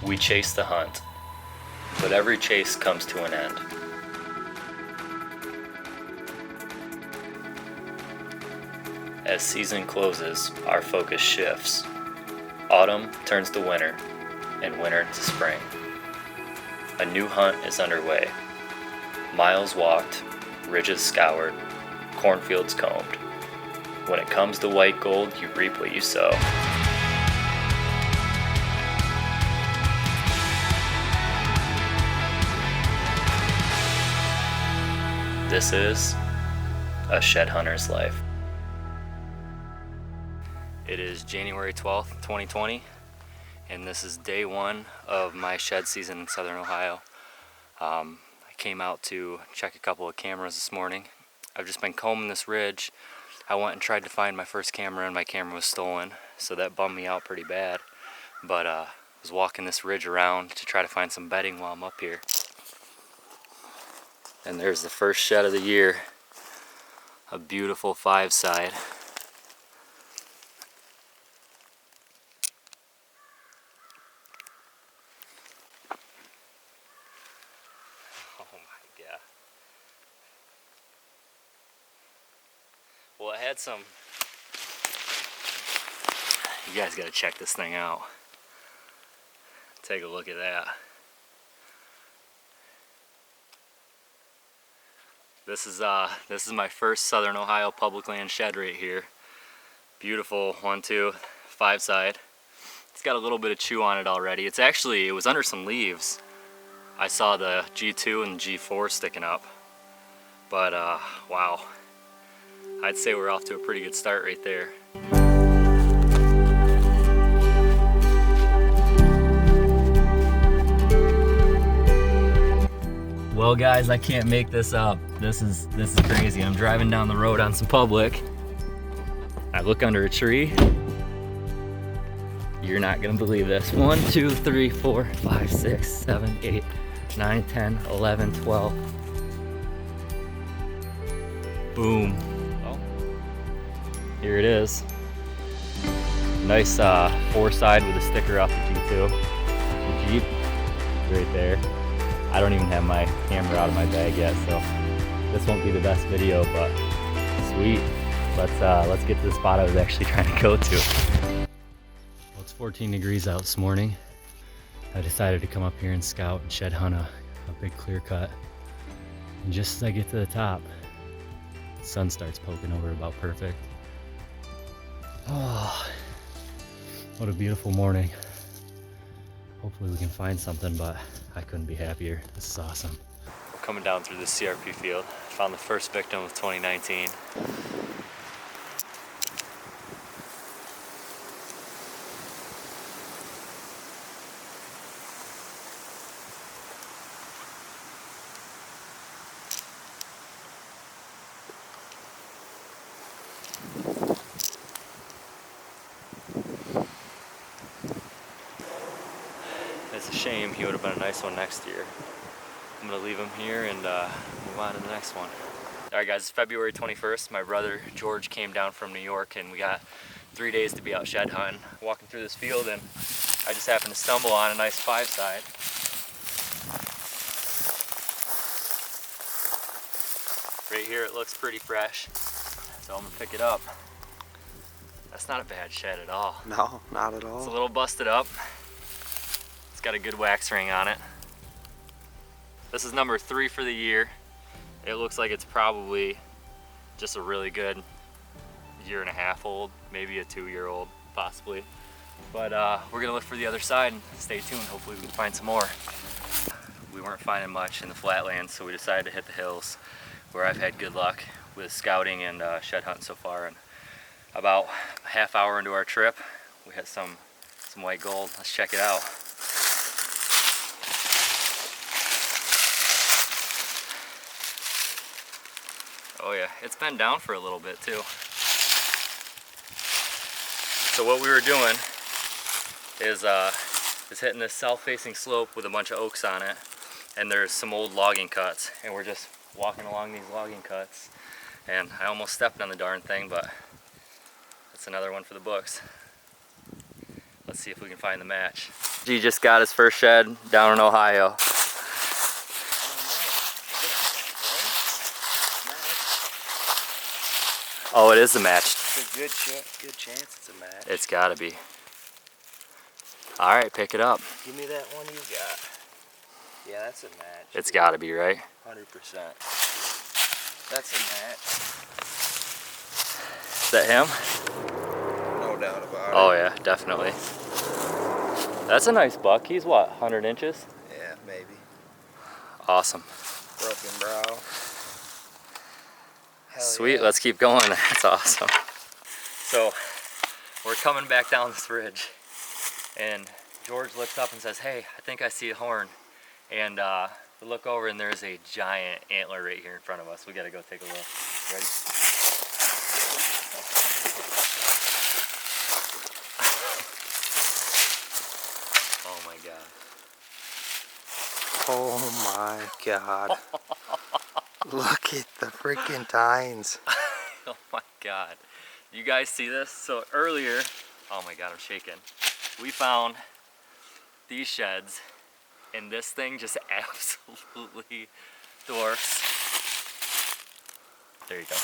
We chase the hunt, but every chase comes to an end. As season closes, our focus shifts. Autumn turns to winter, and winter to spring. A new hunt is underway. Miles walked, ridges scoured, cornfields combed. When it comes to white gold, you reap what you sow. This is a shed hunter's life. It is January 12th, 2020, and this is day one of my shed season in Southern Ohio. I came out to check a couple of cameras this morning. I've just been combing this ridge. I went and tried to find my first camera and my camera was stolen, so that bummed me out pretty bad. But I was walking this ridge around to try to find some bedding while I'm up here. And there's the first shed of the year, a beautiful 5-side. Oh my God. Well, it had some, you guys gotta check this thing out. Take a look at that. This is my first Southern Ohio public land shed right here. Beautiful 1-2 5-side. It's got a little bit of chew on it already. It was under some leaves. I saw the G2 and G4 sticking up. But wow. I'd say we're off to a pretty good start right there. Well guys, I can't make this up. This is crazy. I'm driving down the road on some public. I look under a tree. You're not gonna believe this. 1, 2, 3, 4, 5, 6, 7, 8, 9, 10, 11, 12. Boom. Oh. Here it is. Nice 4-side with a sticker off the G2. The Jeep right there. I don't even have my camera out of my bag yet, so this won't be the best video, but sweet. Let's get to the spot I was actually trying to go to. Well, it's 14 degrees out this morning. I decided to come up here and scout and shed hunt a big clear cut. And just as I get to the top, the sun starts poking over about perfect. Oh, what a beautiful morning. Hopefully we can find something, but I couldn't be happier. This is awesome. We're coming down through this CRP field. Found the first victim of 2019. It's a shame. He would have been a nice one next year. I'm gonna leave him here and move on to the next one. All right guys, it's February 21st. My brother George came down from New York and we got 3 days to be out shed hunting. Walking through this field and I just happened to stumble on a nice 5-side. Right here it looks pretty fresh, so I'm gonna pick it up. That's not a bad shed at all. No, not at all. It's a little busted up. It's got a good wax ring on it. This is number 3 for the year. It looks like it's probably just a really good 1.5 old, maybe a 2-year-old, possibly. But we're gonna look for the other side and stay tuned. Hopefully we can find some more. We weren't finding much in the flatlands, so we decided to hit the hills, where I've had good luck with scouting and shed hunting so far. And about a half hour into our trip, we had some white gold. Let's check it out. Oh yeah, it's been down for a little bit too. So what we were doing is hitting this south-facing slope with a bunch of oaks on it, and there's some old logging cuts, and we're just walking along these logging cuts, and I almost stepped on the darn thing, but that's another one for the books. Let's see if we can find the match. He just got his first shed down in Ohio. Oh, it is a match. It's a good chance it's a match. It's gotta be. All right, pick it up. Give me that one you got. Yeah, that's a match. It's gotta be, right? 100%. That's a match. Is that him? No doubt about it. Oh yeah, definitely. That's a nice buck. He's what, 100 inches? Yeah, maybe. Awesome. Broken brow. Hell Sweet, yeah. let's keep going. That's awesome. So, we're coming back down this ridge, and George looks up and says, "Hey, I think I see a horn." And we look over, and there's a giant antler right here in front of us. We gotta go take a look. Ready? Oh my god. Oh my god. Look at the freaking tines. Oh my god. You guys see this? So earlier, oh my god, I'm shaking. We found these sheds, and this thing just absolutely dwarfs. There you go.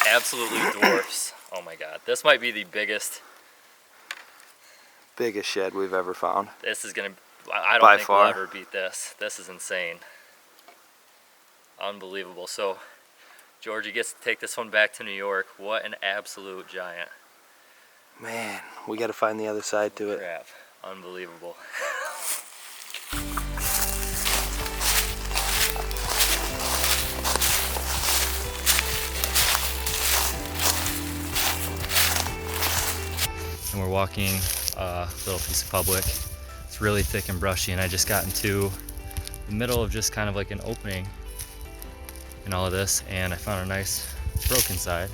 Absolutely dwarfs. Oh my god. This might be the biggest. Biggest shed we've ever found. This is gonna, I don't By think far. we'll ever beat this. This is insane. Unbelievable. So Georgie gets to take this one back to New York. What an absolute giant. Man, we gotta find the other side to it. Crap. Unbelievable. And we're walking a little piece of public. It's really thick and brushy, and I just got into the middle of just kind of like an opening in all of this, and I found a nice broken side.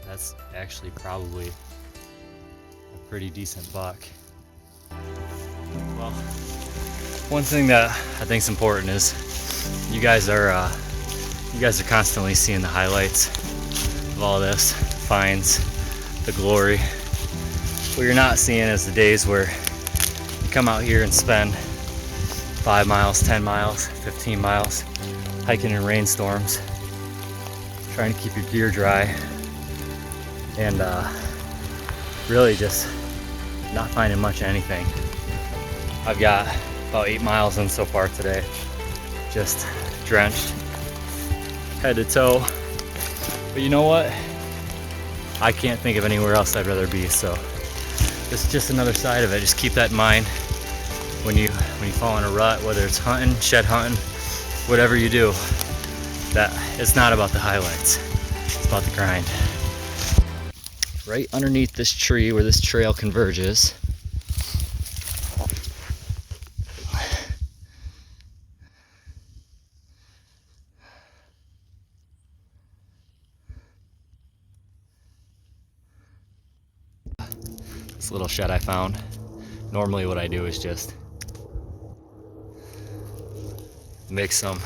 That's actually probably a pretty decent buck. Well, one thing that I think is important is you guys are constantly seeing the highlights of all this, finds, the glory. What you're not seeing is the days where you come out here and spend 5 miles, 10 miles, 15 miles hiking in rainstorms, trying to keep your gear dry, and really just not finding much of anything. I've got about 8 miles in so far today, just drenched head to toe. But you know what? I can't think of anywhere else I'd rather be, so this is just another side of it. Just keep that in mind when you fall in a rut, whether it's hunting, shed hunting, whatever you do, that it's not about the highlights, it's about the grind. Right underneath this tree where this trail converges, this little shed I found. Normally what I do is just make some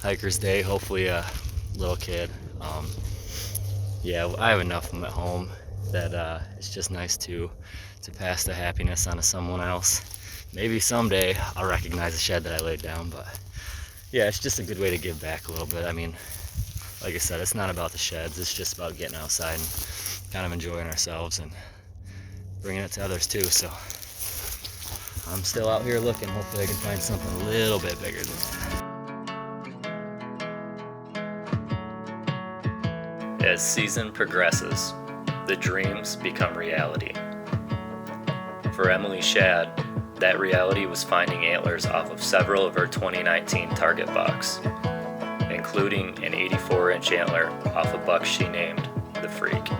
hiker's day, hopefully a little kid. Yeah, I have enough of them at home that it's just nice to pass the happiness on to someone else. Maybe someday I'll recognize the shed that I laid down, but yeah, it's just a good way to give back a little bit. I mean, like I said, it's not about the sheds, it's just about getting outside and kind of enjoying ourselves and bringing it to others too. So I'm still out here looking. Hopefully I can find something a little bit bigger than that. As season progresses, the dreams become reality. For Emily Schaad, that reality was finding antlers off of several of her 2019 target bucks, including an 84-inch antler off a buck she named the Freak.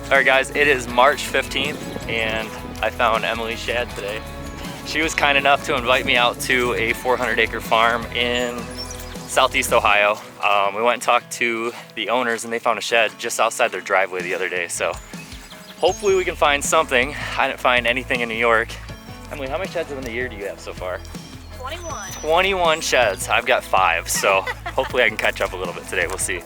Alright guys, it is March 15th and I found Emily Schaad today. She was kind enough to invite me out to a 400-acre farm in Southeast Ohio. We went and talked to the owners and they found a shed just outside their driveway the other day. So hopefully we can find something. I didn't find anything in New York. Emily, how many sheds in the year do you have so far? 21. 21 sheds. I've got 5, so hopefully I can catch up a little bit today. We'll see.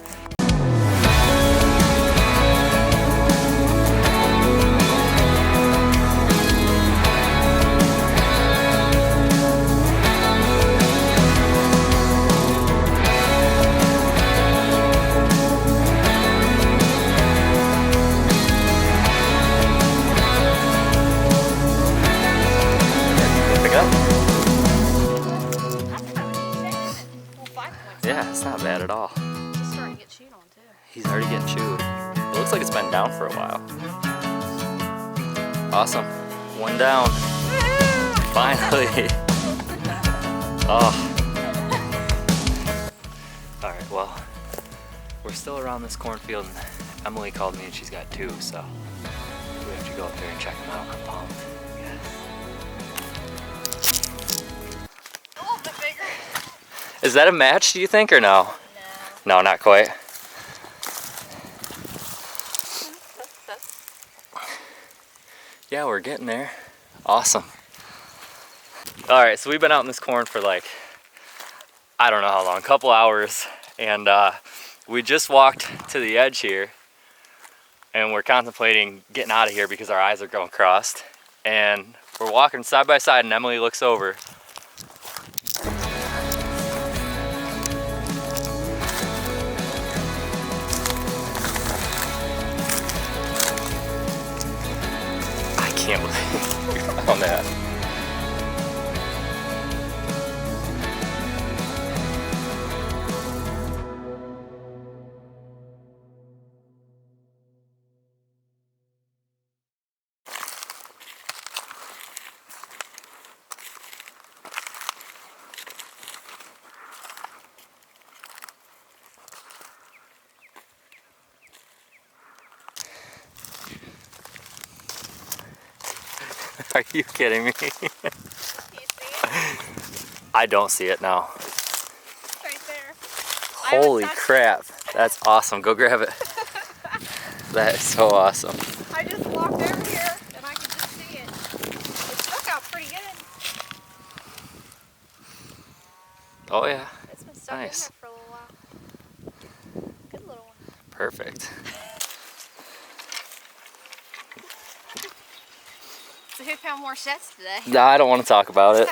Yeah, it's not bad at all. Just starting to get chewed on too. He's already getting chewed. It looks like it's been down for a while. Awesome. 1 down. Finally. Oh. Alright, well, we're still around this cornfield and Emily called me and she's got 2, so we have to go up there and check them out. I'm pumped. A little bit bigger. Is that a match, do you think, or no? No. No, not quite. Yeah, we're getting there. Awesome. All right, so we've been out in this corn for like, I don't know how long, a couple hours. And we just walked to the edge here and we're contemplating getting out of here because our eyes are going crossed. And we're walking side by side and Emily looks over. I can't believe we found that. Are you kidding me? Do you see it? I don't see it now. Right there. Holy crap. That's awesome. Go grab it. That is so awesome. I just walked over here and I could just see it. It stuck out pretty good. Oh yeah. It's been stuck Nice. in there for a little while. Good little one. Perfect. So who found more sheds today? No, I don't want to talk about it.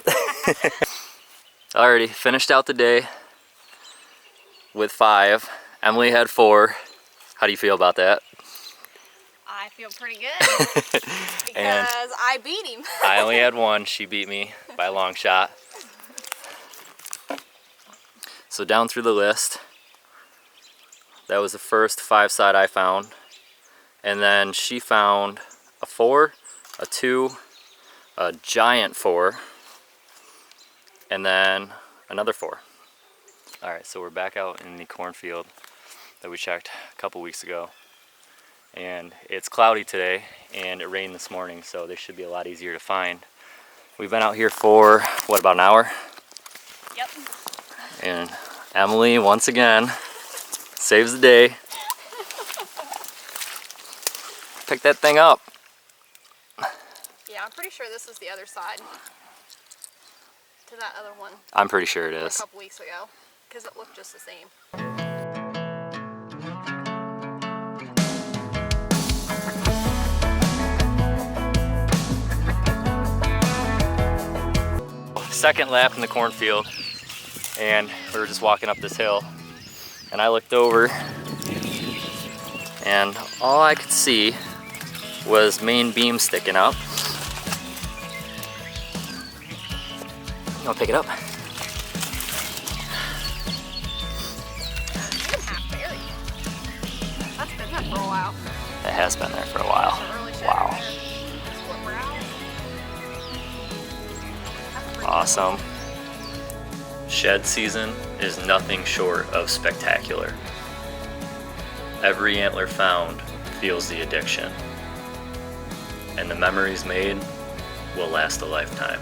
Alrighty, finished out the day with 5. Emily had 4. How do you feel about that? I feel pretty good because And I beat him. I only had 1. She beat me by a long shot. So down through the list, that was the first 5-side I found. And then she found a 4, a 2, a giant 4, and then another 4. All right, so we're back out in the cornfield that we checked a couple weeks ago. And it's cloudy today and it rained this morning, so they should be a lot easier to find. We've been out here for, what, about an hour? Yep. And Emily, once again, saves the day. Pick that thing up. Yeah, I'm pretty sure this is the other side to that other one I'm pretty sure it a is. couple weeks ago because it looked just the same. Second lap in the cornfield, and we were just walking up this hill, and I looked over, and all I could see was main beam sticking up. You wanna pick it up? Even half buried. That's been there for a while. It has been there for a while. Wow. Awesome. Shed season is nothing short of spectacular. Every antler found feels the addiction, and the memories made will last a lifetime.